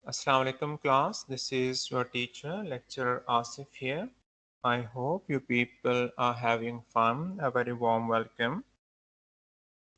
Assalamu alaikum class. This is your teacher, lecturer Asif here. I hope you people are having fun. A very warm welcome.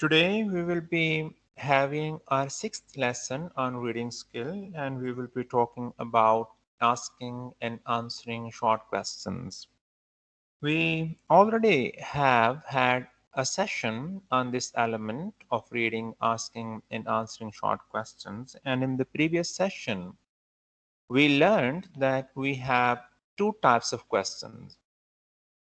Today we will be having our sixth lesson on reading skill, and we will be talking about asking and answering short questions. We already have had a session on this element of reading, asking, and answering short questions, and in the previous session we learned that we have two types of questions: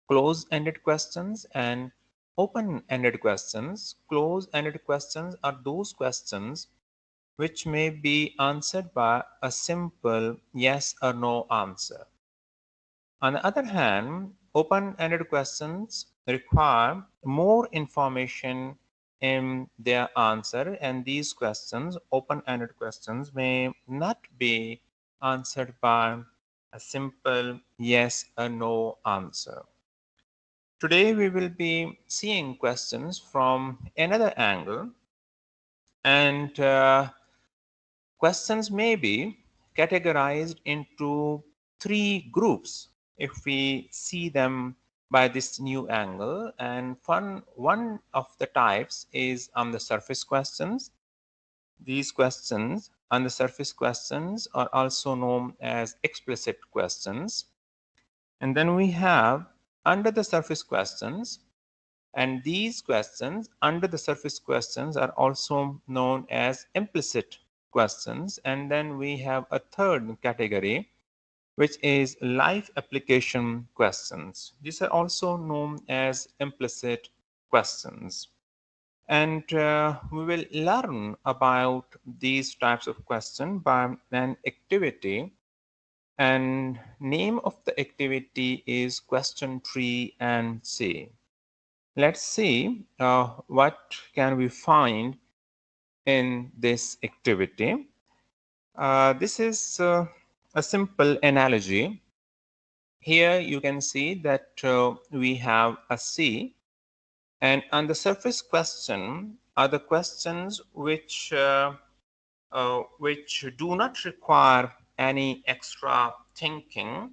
close-ended questions and open-ended questions. Close-ended questions are those questions which may be answered by a simple yes or no answer. On the other hand, open-ended questions require more information in their answer, and these questions, open-ended questions, may not be answered by a simple yes or no answer. Today we will be seeing questions from another angle, and questions may be categorized into three groups if we see them by this new angle. And one of the types is on the surface questions. These questions on the surface questions are also known as explicit questions. And then we have under the surface questions, and these questions under the surface questions are also known as implicit questions. And then we have a third category, which is life application questions. These are also known as implicit questions. And we will learn about these types of questions by an activity. And name of the activity is question tree and see. Let's see what can we find in this activity. This is a simple analogy. Here you can see that we have a sea, and on the surface question are the questions which do not require any extra thinking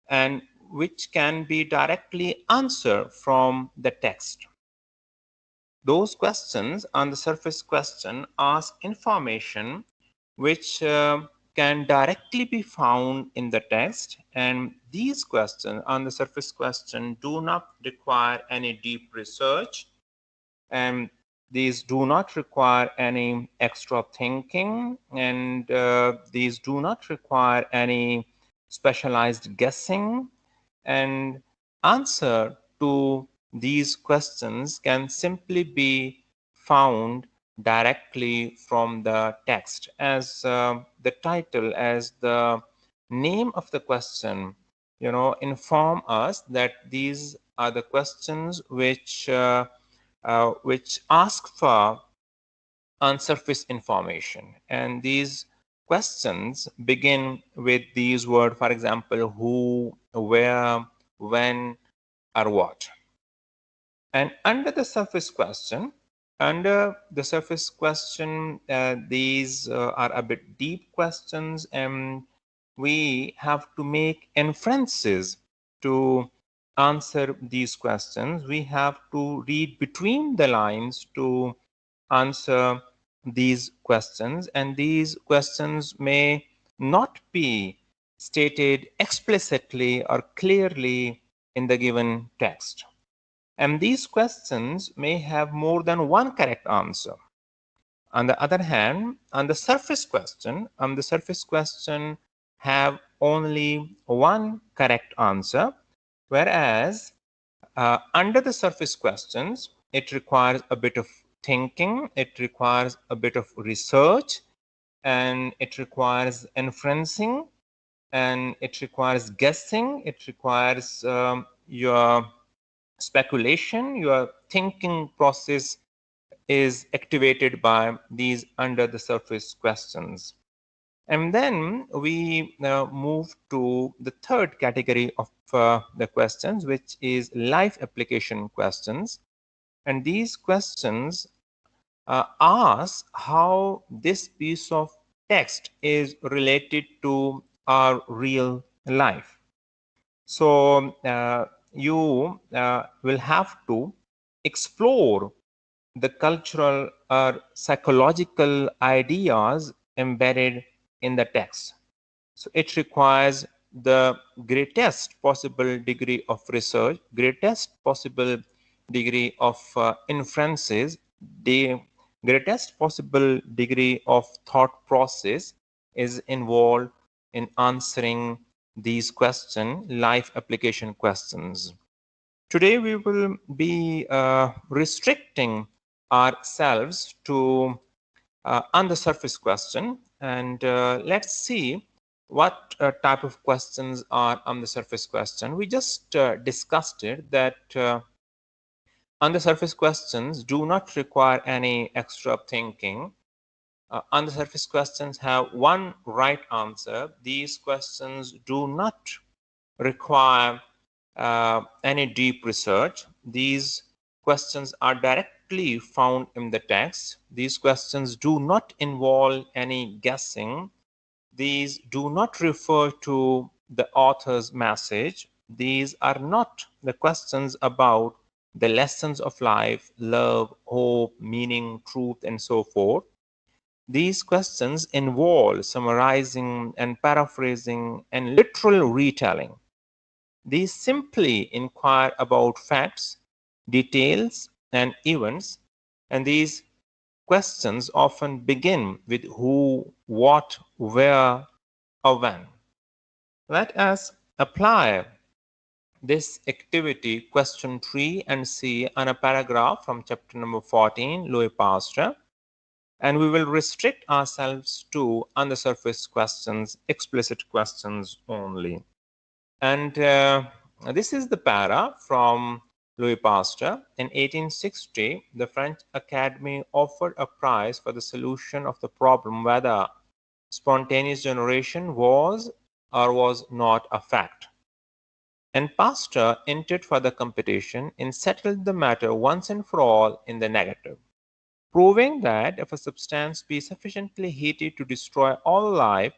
and which can be directly answered from the text. Those questions on the surface question ask information which can directly be found in the text, and these questions on the surface question do not require any deep research, and these do not require any extra thinking, and these do not require any specialized guessing, and answer to these questions can simply be found directly from the text. As the title, as the name of the question, inform us that these are the questions which ask for unsurface information. And these questions begin with these words, for example, who, where, when, or what. And under the surface question, these are a bit deep questions, and we have to make inferences to answer these questions. We have to read between the lines to answer these questions, and these questions may not be stated explicitly or clearly in the given text. And these questions may have more than one correct answer. On the other hand, on the surface question have only one correct answer, whereas under the surface questions, it requires a bit of thinking, it requires a bit of research, and it requires inferencing, and it requires guessing, it requires your speculation, your thinking process is activated by these under the surface questions. And then we move to the third category of the questions, which is life application questions. And these questions ask how this piece of text is related to our real life. So you will have to explore the cultural or psychological ideas embedded in the text. So it requires the greatest possible degree of research, greatest possible degree of inferences, the greatest possible degree of thought process is involved in answering these questions, life application questions. Today we will be restricting ourselves to on the surface question, and let's see what type of questions are on the surface question. We just discussed it that on the surface questions do not require any extra thinking. On the surface questions have one right answer. These questions do not require any deep research. These questions are directly found in the text. These questions do not involve any guessing. These do not refer to the author's message. These are not the questions about the lessons of life, love, hope, meaning, truth, and so forth. These questions involve summarizing and paraphrasing and literal retelling. These simply inquire about facts, details, and events, and these questions often begin with who, what, where, or when. Let us apply this activity question 3 and C on a paragraph from chapter number 14, Louis Pasteur, and we will restrict ourselves to on the surface questions, explicit questions only. And this is the para from Louis Pasteur. In 1860, the French Academy offered a prize for the solution of the problem whether spontaneous generation was or was not a fact. And Pasteur entered for the competition and settled the matter once and for all in the negative, proving that if a substance be sufficiently heated to destroy all life,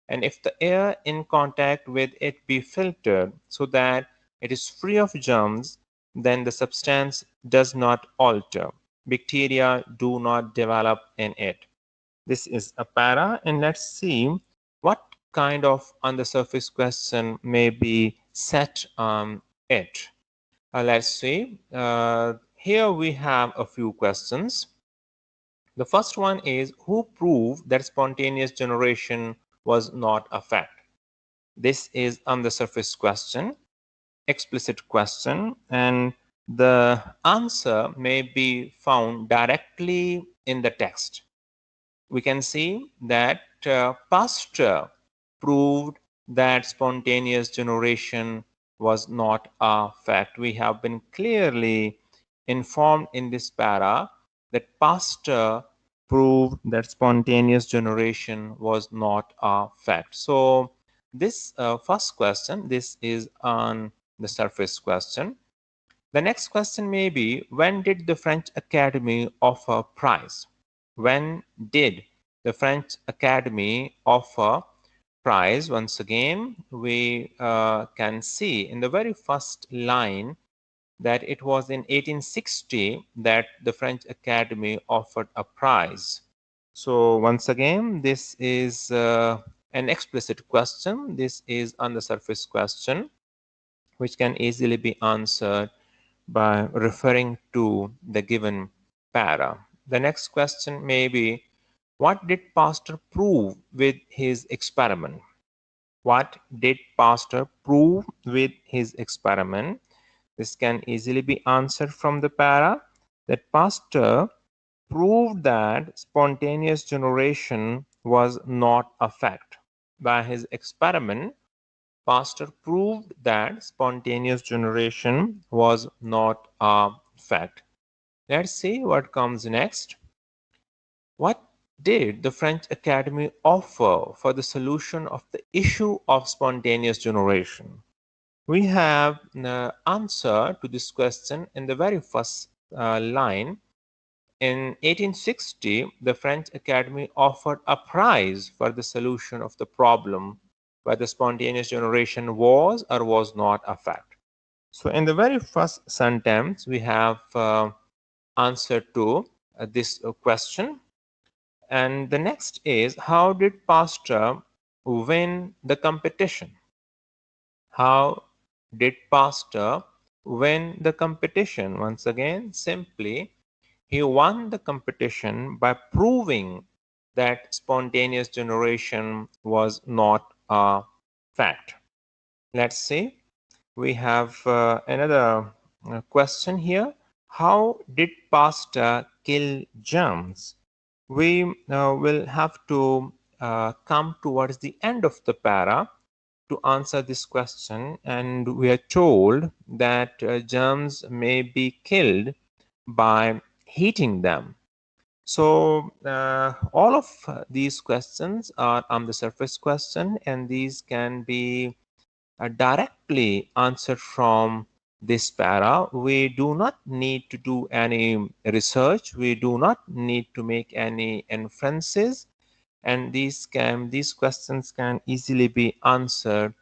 and if the air in contact with it be filtered so that it is free of germs, then the substance does not alter. Bacteria do not develop in it. This is a para, and let's see what kind of on the surface question may be set on it. Let's see. Here we have a few questions. The first one is who proved that spontaneous generation was not a fact? This is on the surface question, explicit question, and the answer may be found directly in the text. We can see that Pasteur proved that spontaneous generation was not a fact. We have been clearly informed in this para that Pasteur proved that spontaneous generation was not a fact. So this first question, this is on the surface question. The next question may be, when did the French Academy offer prize? When did the French Academy offer prize? Once again, we can see in the very first line that it was in 1860 that the French Academy offered a prize. So once again, this is an explicit question. This is on the surface question, which can easily be answered by referring to the given para. The next question may be, what did Pasteur prove with his experiment? What did Pasteur prove with his experiment? This can easily be answered from the para that Pasteur proved that spontaneous generation was not a fact. By his experiment, Pasteur proved that spontaneous generation was not a fact. Let's see what comes next. What did the French Academy offer for the solution of the issue of spontaneous generation? We have the answer to this question in the very first line. In 1860, the French Academy offered a prize for the solution of the problem whether spontaneous generation was or was not a fact. So in the very first sentence, we have answer to this question. And the next is, how did Pasteur win the competition? How did Pasteur win the competition? Once again, simply, he won the competition by proving that spontaneous generation was not a fact. Let's see. We have another question here. How did Pasteur kill germs? We will have to come towards the end of the para to answer this question, and we are told that germs may be killed by heating them. So all of these questions are on the surface question, and these can be directly answered from this para. We do not need to do any research. We do not need to make any inferences, and these questions can easily be answered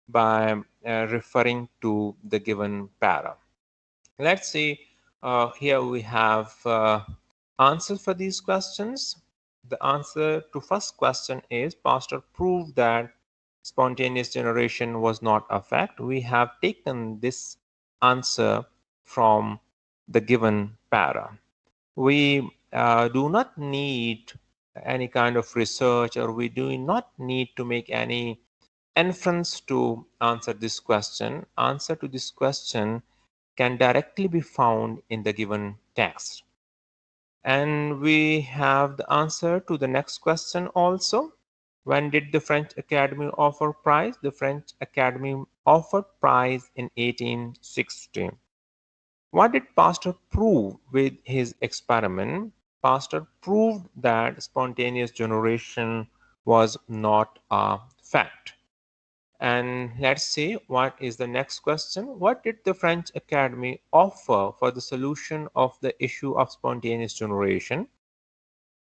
by referring to the given para. Let's see, here we have answers for these questions. The answer to first question is Pasteur proved that spontaneous generation was not a fact. We have taken this answer from the given para. We do not need any kind of research, or we do not need to make any inference to answer this question. Answer to this question can directly be found in the given text. And we have the answer to the next question also. When did the French Academy offer prize? The French Academy offered prize in 1860. What did Pasteur prove with his experiment? Pasteur proved that spontaneous generation was not a fact. And let's see, what is the next question? What did the French Academy offer for the solution of the issue of spontaneous generation?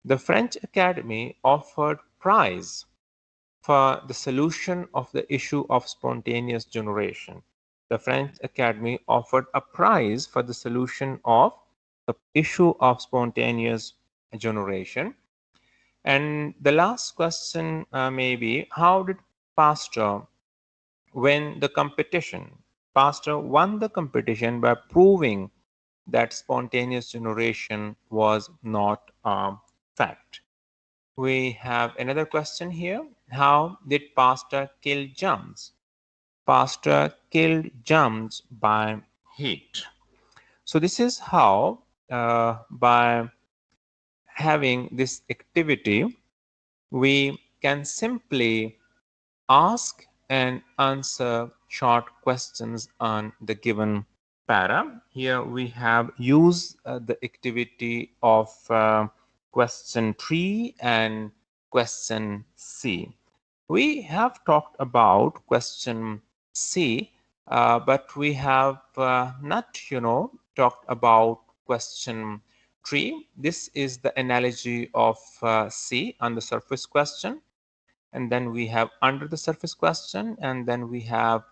The French Academy offered prize for the solution of the issue of spontaneous generation. The French Academy offered a prize for the solution of the issue of spontaneous generation. And the last question may be, how did Pasteur win the competition? Pasteur won the competition by proving that spontaneous generation was not a fact. We have another question here. How did Pasteur kill germs? Pasteur killed germs by heat. So this is how, by having this activity, we can simply ask and answer short questions on the given para. Here we have used the activity of question 3 and question C. We have talked about question C, but we have not, talked about question 3. This is the analogy of C on the surface question. And then we have under the surface question, and then we have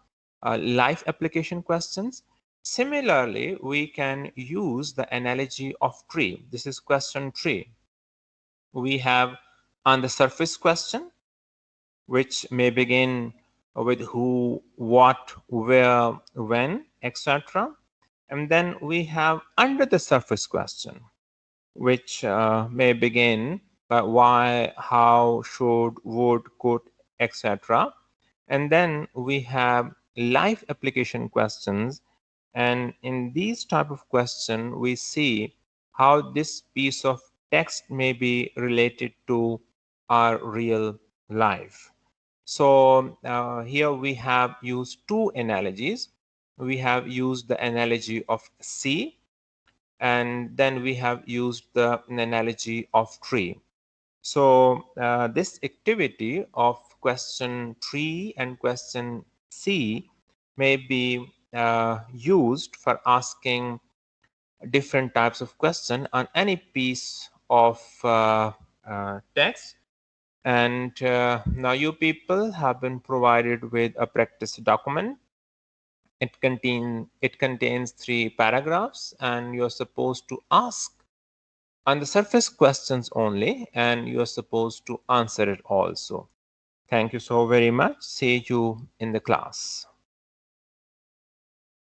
life application questions. Similarly, we can use the analogy of tree. This is question 3. We have on the surface question, which may begin with who, what, where, when, etc. And then we have under the surface question, which may begin by why, how, should, would, could, etc. And then we have life application questions. And in these type of question, we see how this piece of text may be related to our real life. So here we have used two analogies. We have used the analogy of sea, and then we have used the analogy of tree. So this activity of question 3 and question C may be used for asking different types of question on any piece of text. And now you people have been provided with a practice document. It contains 3 paragraphs, and you're supposed to ask on the surface questions only, and you're supposed to answer it also. Thank you so very much. See you in the class.